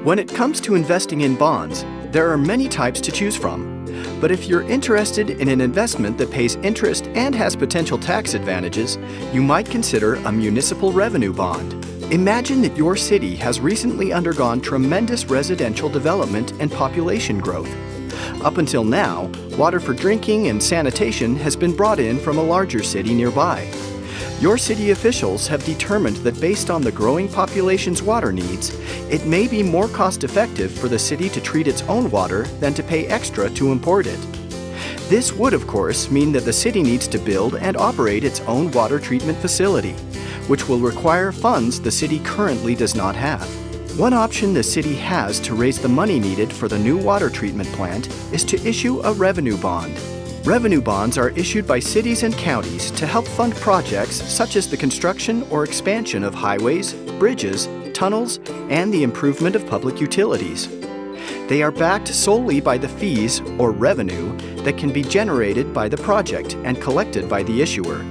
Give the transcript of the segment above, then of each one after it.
When it comes to investing in bonds, there are many types to choose from. But if you're interested in an investment that pays interest and has potential tax advantages, you might consider a municipal revenue bond. Imagine that your city has recently undergone tremendous residential development and population growth. Up until now, water for drinking and sanitation has been brought in from a larger city nearby. Your city officials have determined that based on the growing population's water needs, it may be more cost-effective for the city to treat its own water than to pay extra to import it. This would, of course, mean that the city needs to build and operate its own water treatment facility, which will require funds the city currently does not have. One option the city has to raise the money needed for the new water treatment plant is to issue a revenue bond. Revenue bonds are issued by cities and counties to help fund projects such as the construction or expansion of highways, bridges, tunnels, and the improvement of public utilities. They are backed solely by the fees or revenue that can be generated by the project and collected by the issuer.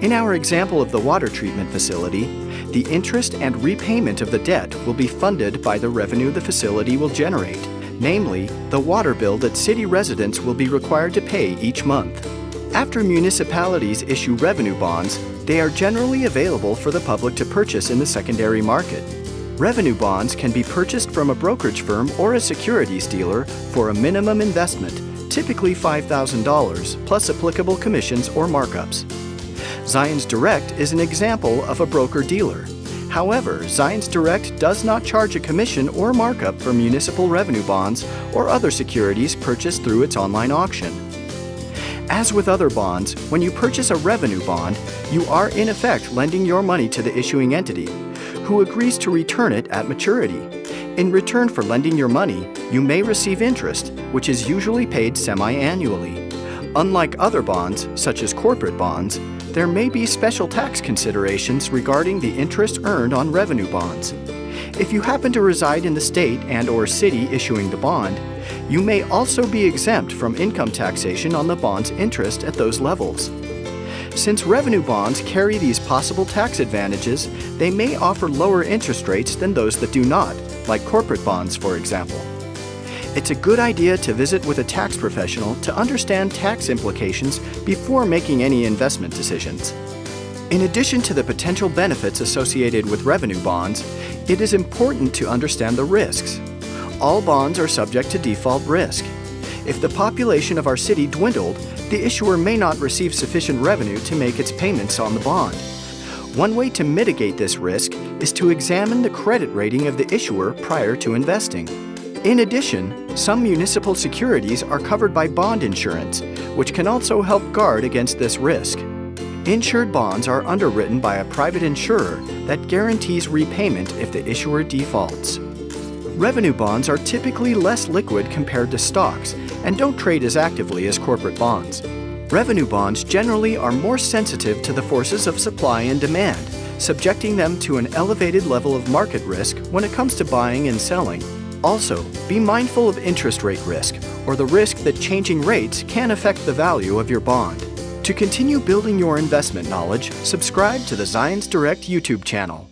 In our example of the water treatment facility, the interest and repayment of the debt will be funded by the revenue the facility will generate, namely, the water bill that city residents will be required to pay each month. After municipalities issue revenue bonds, they are generally available for the public to purchase in the secondary market. Revenue bonds can be purchased from a brokerage firm or a securities dealer for a minimum investment, typically $5,000, plus applicable commissions or markups. Zions Direct is an example of a broker-dealer. However, Zions Direct does not charge a commission or markup for municipal revenue bonds or other securities purchased through its online auction. As with other bonds, when you purchase a revenue bond, you are in effect lending your money to the issuing entity, who agrees to return it at maturity. In return for lending your money, you may receive interest, which is usually paid semi-annually. Unlike other bonds, such as corporate bonds, there may be special tax considerations regarding the interest earned on revenue bonds. If you happen to reside in the state and/or city issuing the bond, you may also be exempt from income taxation on the bond's interest at those levels. Since revenue bonds carry these possible tax advantages, they may offer lower interest rates than those that do not, like corporate bonds, for example. It's a good idea to visit with a tax professional to understand tax implications before making any investment decisions. In addition to the potential benefits associated with revenue bonds, it is important to understand the risks. All bonds are subject to default risk. If the population of our city dwindled, the issuer may not receive sufficient revenue to make its payments on the bond. One way to mitigate this risk is to examine the credit rating of the issuer prior to investing. In addition, some municipal securities are covered by bond insurance, which can also help guard against this risk. Insured bonds are underwritten by a private insurer that guarantees repayment if the issuer defaults. Revenue bonds are typically less liquid compared to stocks and don't trade as actively as corporate bonds. Revenue bonds generally are more sensitive to the forces of supply and demand, subjecting them to an elevated level of market risk when it comes to buying and selling. Also, be mindful of interest rate risk, or the risk that changing rates can affect the value of your bond. To continue building your investment knowledge, subscribe to the Zions Direct YouTube channel.